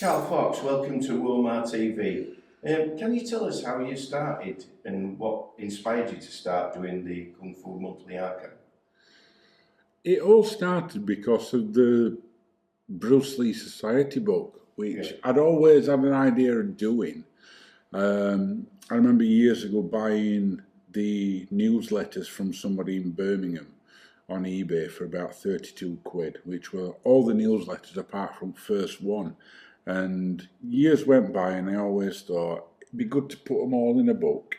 Carl Fox, welcome to Walmart TV. Can you tell us how you started and what inspired you to start doing the Kung Fu Monthly Archive? It all started because of the Bruce Lee Society book, which I'd always had an idea of doing. I remember years ago buying the newsletters from somebody in Birmingham on eBay for about 32 quid, which were all the newsletters apart from first one. And years went by and I always thought it'd be good to put them all in a book.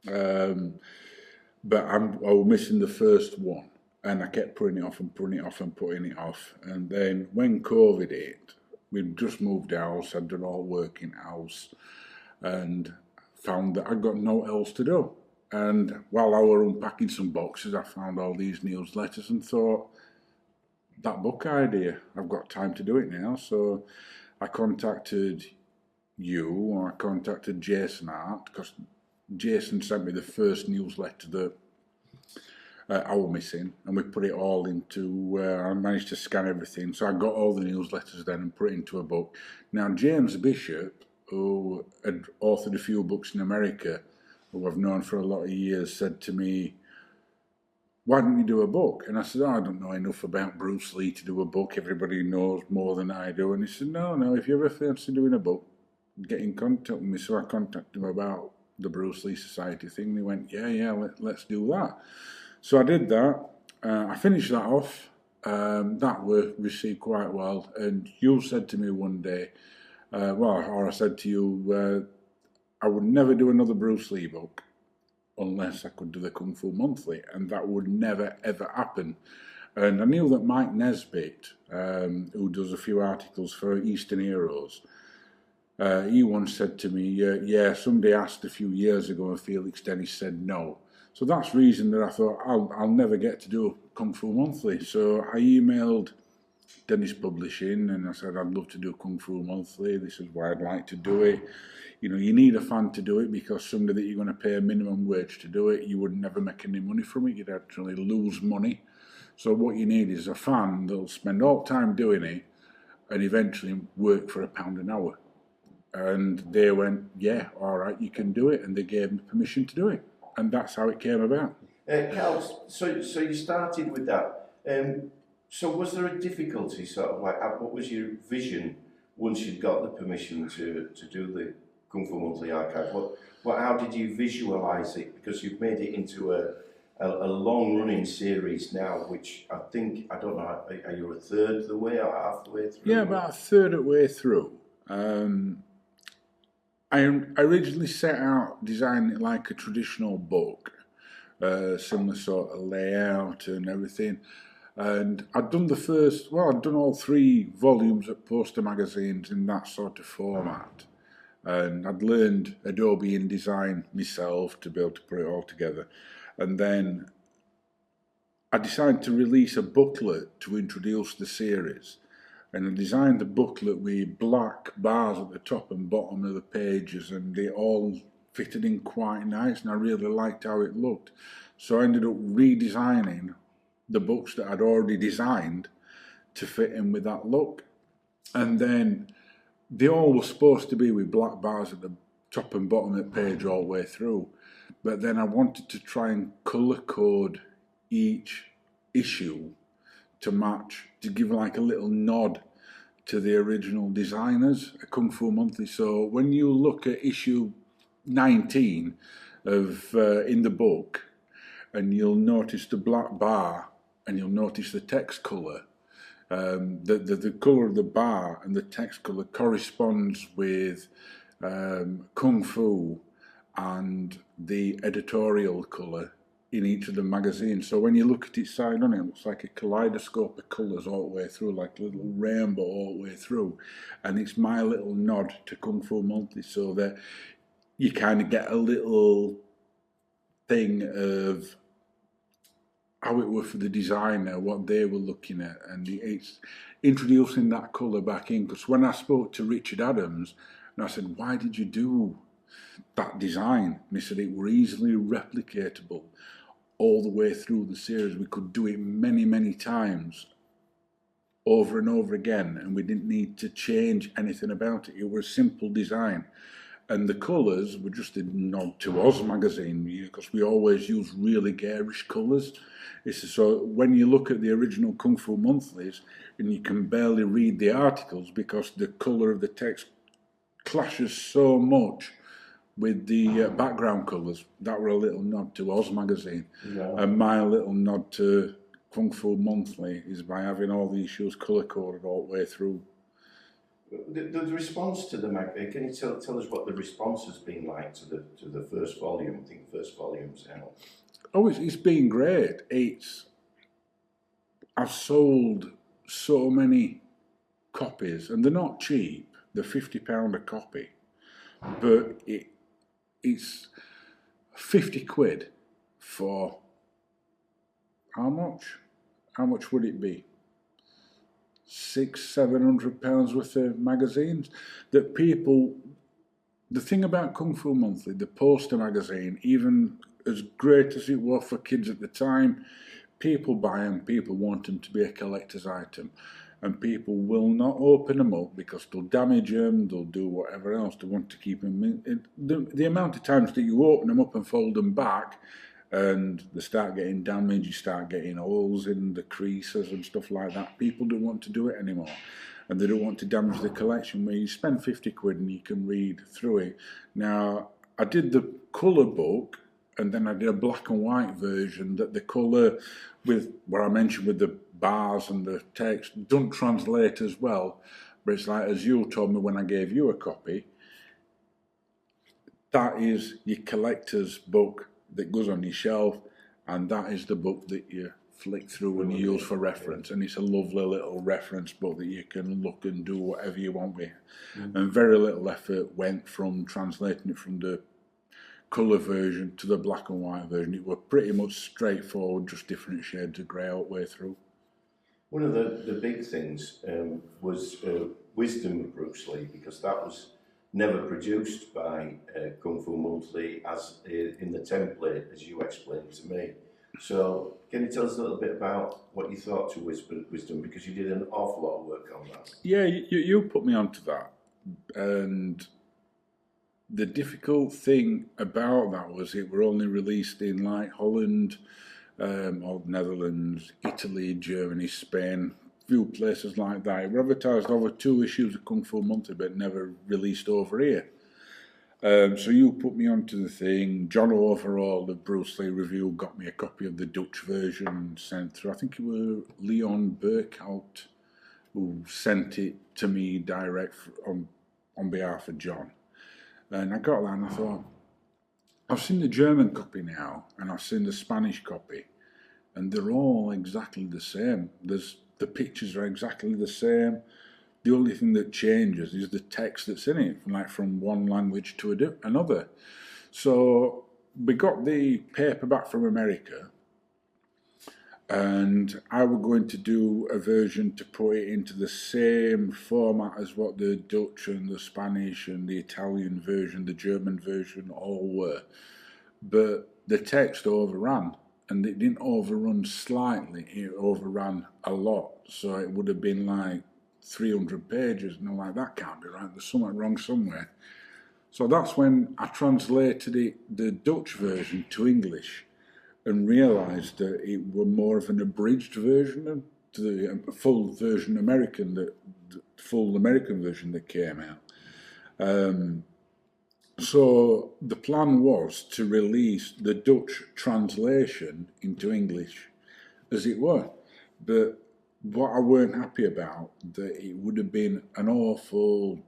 But I was missing the first one. And I kept putting it off and putting it off and putting it off. And then when COVID hit, we'd just moved house, I'd done all work in house, and found that I'd got no else to do. And while I were unpacking some boxes, I found all these newsletters and thought, that book idea, I've got time to do it now. So I contacted you, or I contacted Jason Hart, because Jason sent me the first newsletter that I was missing, and we put it all into, I managed to scan everything, so I got all the newsletters then and put it into a book. Now James Bishop, who had authored a few books in America, who I've known for a lot of years, said to me, why don't you do a book? And I said, I don't know enough about Bruce Lee to do a book, everybody knows more than I do. And he said, no, if you ever fancy doing a book, get in contact with me. So I contacted him about the Bruce Lee Society thing, and he went, yeah, let's do that. So I did that. I finished that off. That was received quite well. And you said to me one day, or I said to you, I would never do another Bruce Lee book unless I could do the Kung Fu Monthly, and that would never ever happen. And I knew that Mike Nesbitt, who does a few articles for Eastern Heroes, he once said to me, yeah, somebody asked a few years ago and Felix Dennis said no. So that's the reason that I thought I'll never get to do a Kung Fu Monthly. So I emailed Dennis Publishing and I said I'd love to do Kung Fu Monthly. This is why I'd like to do it. You know, you need a fan to do it, because somebody that you're going to pay a minimum wage to do it, you would never make any money from it. You'd actually lose money. So what you need is a fan that'll spend all time doing it and eventually work for £1 an hour. And they went, yeah, all right, you can do it. And they gave me permission to do it. And that's how it came about. Carl, so you started with that. So was there a difficulty, sort of like, what was your vision once you got the permission to do the Kung Fu Monthly Archive? How did you visualise it? Because you've made it into a long-running series now, which I don't know, are you a third of the way or half the way through? Yeah, about a third of the way through. I originally set out designing it like a traditional book, similar sort of layout and everything. And I'd done I'd done all 3 volumes of poster magazines in that sort of format. And I'd learned Adobe InDesign myself to be able to put it all together. And then I decided to release a booklet to introduce the series. And I designed the booklet with black bars at the top and bottom of the pages, and they all fitted in quite nice, and I really liked how it looked. So I ended up redesigning the books that I'd already designed to fit in with that look. And then they all were supposed to be with black bars at the top and bottom of the page all the way through. But then I wanted to try and colour code each issue to match, to give like a little nod to the original designers, a Kung Fu Monthly. So when you look at issue 19 of in the book, and you'll notice the black bar, and you'll notice the text colour. The colour of the bar and the text colour corresponds with Kung Fu and the editorial colour in each of the magazines. So when you look at each side on it, it looks like a kaleidoscope of colours all the way through, like a little rainbow all the way through. And it's my little nod to Kung Fu Monthly, so that you kind of get a little thing of how it was for the designer, what they were looking at, and it's introducing that colour back in. Because when I spoke to Richard Adams, and I said, why did you do that design? And he said it were easily replicatable all the way through the series. We could do it many, many times over and over again, and we didn't need to change anything about it. It was a simple design. And the colours were just a nod to Oz magazine, because we always use really garish colours. So when you look at the original Kung Fu Monthlies, and you can barely read the articles because the colour of the text clashes so much with the background colours. That were a little nod to Oz magazine. No. And my little nod to Kung Fu Monthly is by having all the issues colour-coded all the way through. The response to the magazine, can you tell us what the response has been like to the first volume? I think the first volume's out. Oh, it's been great. I've sold so many copies, and they're not cheap. They're £50 a copy, but it's 50 quid for how much? How much would it be? £600-700 worth of magazines that people. The thing about Kung Fu Monthly, the poster magazine, even as great as it was for kids at the time, people buy them, people want them to be a collector's item, and people will not open them up because they'll damage them, they'll do whatever else, they want to keep them in. The amount of times that you open them up and fold them back and they start getting damaged, you start getting holes in the creases and stuff like that, people don't want to do it anymore. And they don't want to damage the collection, where you spend 50 quid and you can read through it. Now, I did the colour book, and then I did a black and white version that the colour, with what I mentioned with the bars and the text, don't translate as well. But it's like, as you told me when I gave you a copy, that is your collector's book that goes on your shelf, and that is the book that you flick through and you use for reference, and it's a lovely little reference book that you can look and do whatever you want with. And very little effort went from translating it from the colour version to the black and white version. It was pretty much straightforward, just different shades of grey all the way through. One of the big things was Wisdom of Bruce Lee, because that was never produced by Kung Fu Monthly as in the template, as you explained to me. So, can you tell us a little bit about what you thought to Wisdom, because you did an awful lot of work on that? Yeah, you put me onto that, and the difficult thing about that was it were only released in like Holland, or Netherlands, Italy, Germany, Spain, few places like that. It were advertised over 2 issues of Kung Fu Monthly, but never released over here. So you put me onto the thing. John Overall, the Bruce Lee review, got me a copy of the Dutch version sent through. I think it was Leon Burkhout who sent it to me direct on behalf of John. And I got that and I thought, I've seen the German copy now, and I've seen the Spanish copy, and they're all exactly the same. The pictures are exactly the same. The only thing that changes is the text that's in it, from one language to another. So we got the paperback from America, and I was going to do a version to put it into the same format as what the Dutch and the Spanish and the Italian version, the German version all were. But the text overran, and it didn't overrun slightly, it overran a lot. So it would have been like 300 pages, and I'm like, that can't be right, there's something wrong somewhere. So that's when I translated the Dutch version to English, and realised that it were more of an abridged version to the full version the full American version that came out. So the plan was to release the Dutch translation into English as it were, but what I weren't happy about, that it would have been an awful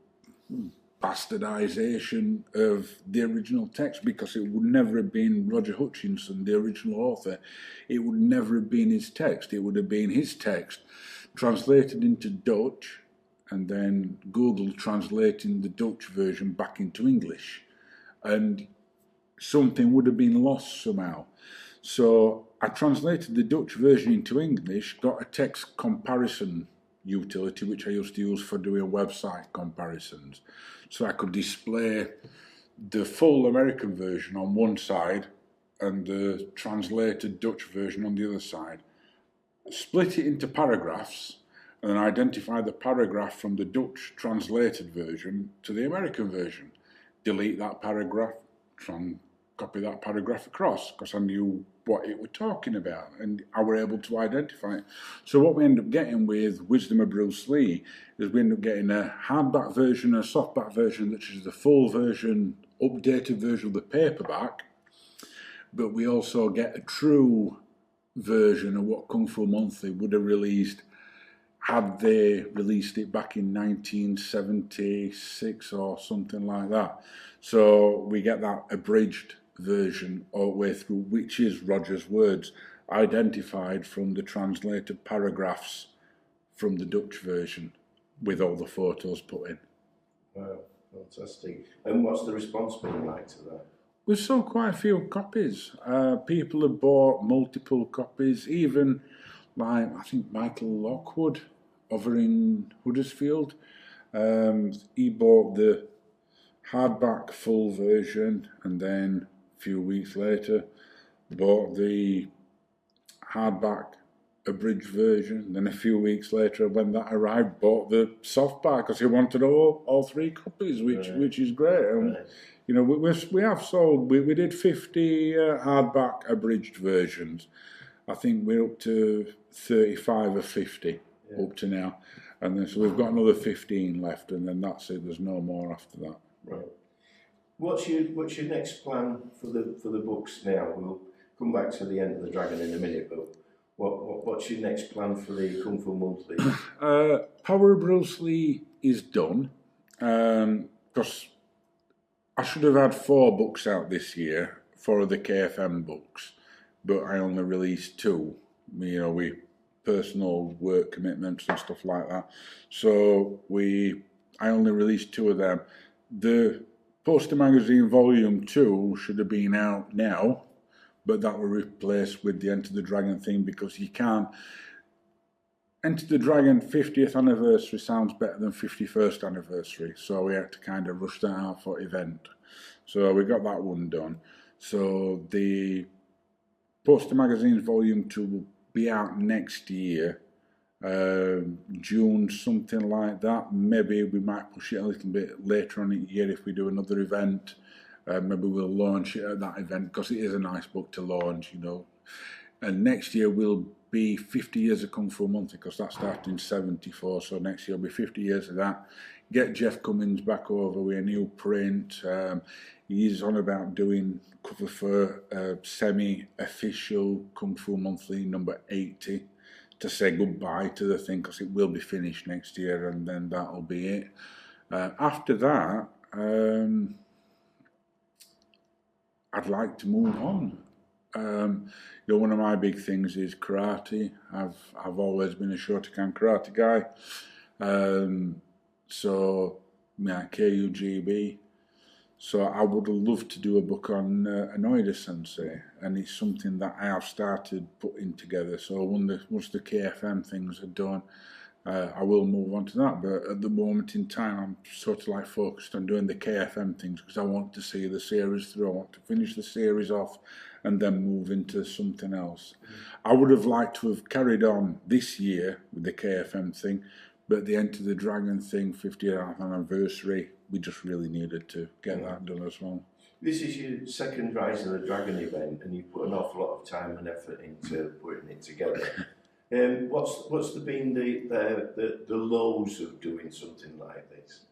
bastardisation of the original text, because it would never have been Roger Hutchinson, the original author. It would never have been his text. It would have been his text translated into Dutch, and then Google translating the Dutch version back into English, and something would have been lost somehow. So I translated the Dutch version into English, got a text comparison utility which I used to use for doing website comparisons, so I could display the full American version on one side and the translated Dutch version on the other side, split it into paragraphs, and then identify the paragraph from the Dutch translated version to the American version. Delete that paragraph, copy that paragraph across, because I knew what it was talking about, and I were able to identify it. So what we end up getting with Wisdom of Bruce Lee is we end up getting a hardback version, a softback version, which is the full version, updated version of the paperback, but we also get a true version of what Kung Fu Monthly would have released had they released it back in 1976 or something like that. So we get that abridged version all the way through, which is Roger's words, identified from the translated paragraphs from the Dutch version, with all the photos put in. Wow, fantastic. And what's the response been like to that? We've sold quite a few copies. People have bought multiple copies, even like, I think Michael Lockwood over in Huddersfield. He bought the hardback full version, and then a few weeks later bought the hardback abridged version. Then a few weeks later, when that arrived, bought the softback because he wanted all three copies, which is great. And, you know, we have sold. We did 50 hardback abridged versions. I think we're up to 35 or 50 up to now, and then so we've got another 15 left, and then that's it. There's no more after that. Right. What's your next plan for the books now? We'll come back to the End of the Dragon in a minute, but what's your next plan for the Kung Fu Monthly? Power of Bruce Lee is done, because I should have had 4 books out this year, 4 of the KFM books, but I only released 2. You know, we personal work commitments and stuff like that. So I only released 2 of them. The Poster Magazine Volume 2 should have been out now, but that will replace with the Enter the Dragon thing, because you can't. Enter the Dragon 50th anniversary sounds better than 51st anniversary, so we had to kind of rush that out for event. So we got that one done. So the Poster Magazine Volume 2 will be out next year, June, something like that. Maybe we might push it a little bit later on in the year if we do another event. Maybe we'll launch it at that event, because it is a nice book to launch, you know. And next year will be 50 years of Kung Fu Monthly, because that started in 74, so next year will be 50 years of that. Get Jeff Cummins back over with a new print. He's on about doing cover for semi-official Kung Fu Monthly number 80 to say goodbye to the thing, because it will be finished next year, and then that'll be it. After that, I'd like to move on. You know, one of my big things is karate. I've always been a Shotokan karate guy. So yeah, KUGB. So I would love to do a book on Anoida Sensei, and it's something that I have started putting together. So once the KFM things are done, I will move on to that. But at the moment in time, I'm sort of like focused on doing the KFM things, because I want to see the series through. I want to finish the series off and then move into something else. I would have liked to have carried on this year with the KFM thing, but the Enter the Dragon thing, 50th anniversary, we just really needed to get that done as well. This is your second Rise of the Dragon event, and you put an awful lot of time and effort into putting it together. What's been the lows of doing something like this?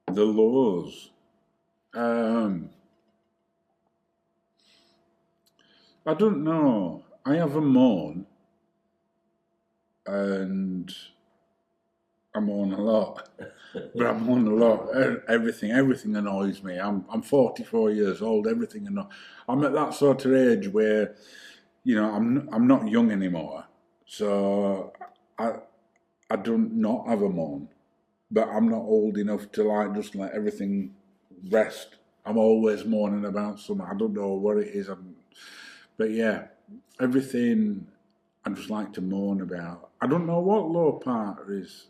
The lows. I don't know. I have a moan, and I moan a lot. But I moan a lot. Everything annoys me. I'm 44 years old. Everything annoys. I'm at that sort of age where, you know, I'm not young anymore. So I don't not have a moan, but I'm not old enough to like just let everything rest. I'm always moaning about something. I don't know what it is. But yeah, everything I just like to moan about. I don't know what low part is.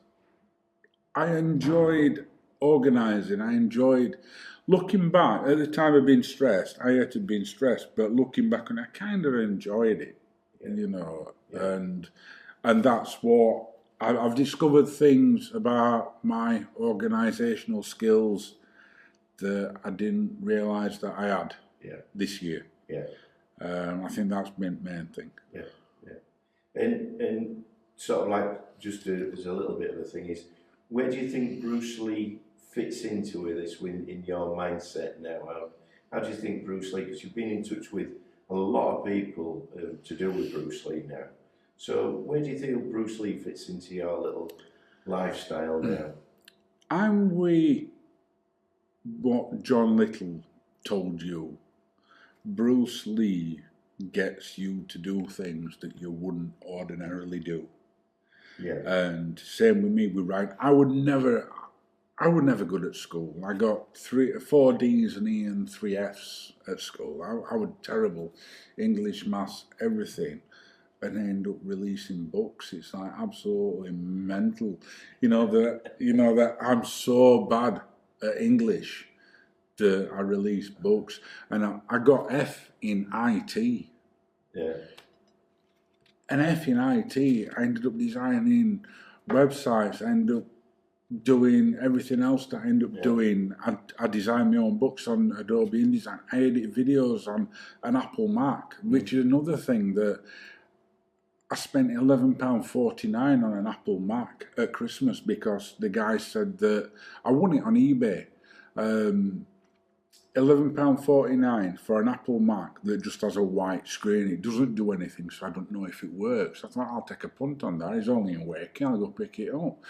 I enjoyed organising. I enjoyed looking back. At the time of being stressed, I hated being stressed, but looking back, and I kind of enjoyed it, you know. Yeah. And And that's what I've discovered, things about my organisational skills that I didn't realise that I had this year. Yeah. I think that's the main thing. Yeah, yeah. And sort of like, just as a little bit of a thing is, where do you think Bruce Lee fits into this in your mindset now? How do you think Bruce Lee, because you've been in touch with a lot of people to do with Bruce Lee now, so where do you think Bruce Lee fits into your little lifestyle now? I'm with what John Little told you. Bruce Lee gets you to do things that you wouldn't ordinarily do. Yeah. And same with me with writing. I was never good at school. I got 4 D's and E and 3 F's at school. I was terrible. English, maths, everything. And I end up releasing books. It's like absolutely mental. You know that I'm so bad at English that I released books, and I got F in IT. Yeah. An F in IT. I ended up designing websites. I ended up doing everything else that I ended up doing. I designed my own books on Adobe InDesign. I edit videos on an Apple Mac, which is another thing that I spent £11.49 on an Apple Mac at Christmas because the guy said that I won it on eBay. £11.49 for an Apple Mac that just has a white screen. It doesn't do anything, so I don't know if it works. I thought, I'll take a punt on that. It's only in Waking. I'll go pick it up.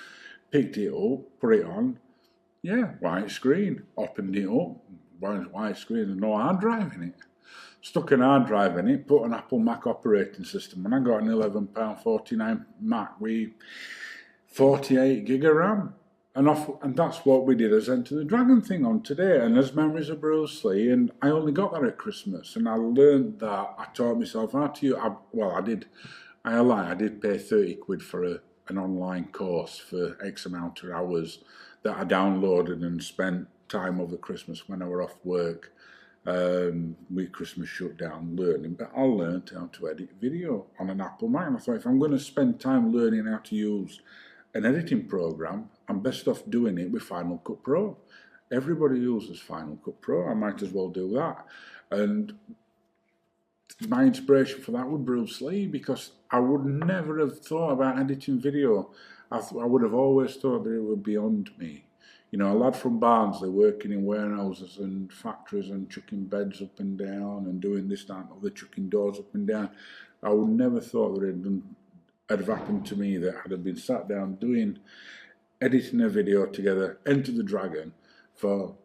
Picked it up, put it on. Yeah, white screen. Opened it up. White screen. There's no hard drive in it. Stuck an hard drive in it, put an Apple Mac operating system, and I got an £11.49 Mac with 48 gig of RAM. And that's what we did as Enter the Dragon thing on today, and as Memories of Bruce Lee, and I only got that at Christmas, and I learned that. I taught myself how to use, I did pay 30 quid for an online course for X amount of hours that I downloaded and spent time over Christmas when I were off work, with Christmas shut down, learning. But I learned how to edit video on an Apple Mac, and I thought, if I'm going to spend time learning how to use an editing program, I'm best off doing it with Final Cut Pro. Everybody uses Final Cut Pro. I might as well do that. And my inspiration for that was Bruce Lee, because I would never have thought about editing video. I would have always thought that it was beyond me. You know, a lad from Barnsley working in warehouses and factories and chucking beds up and down and doing this, that, and other, chucking doors up and down. I would never thought that it had have happened to me, that I'd have been sat down editing a video together, Enter the Dragon, for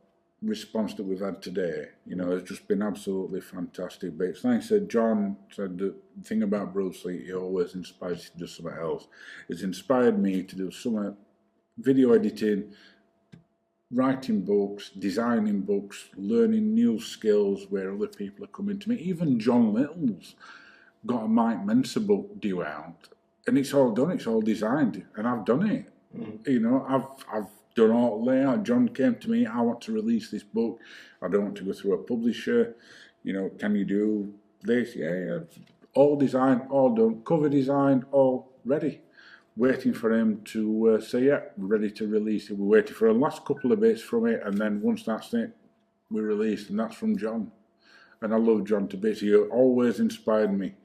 response that we've had today. You know, it's just been absolutely fantastic. But it's like I said, John said the thing about Bruce Lee, he always inspires you to do something else. It's inspired me to do some video editing, writing books, designing books, learning new skills where other people are coming to me. Even John Little's got a Mike Mensa book due out, and it's all done, it's all designed, and I've done it. You know, I've done all layout. John came to me, I want to release this book, I don't want to go through a publisher, you know, can you do this? Yeah, all designed, all done, cover design, all ready. Waiting for him to say, yeah, we're ready to release it. We're waiting for the last couple of bits from it, and then once that's it, we released, and that's from John. And I love John to bits. He always inspired me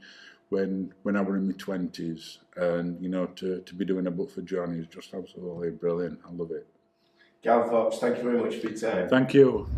when I was in my 20s, and, you know, to be doing a book for John is just absolutely brilliant. I love it. Gal Fox, thank you very much for your time. Thank you.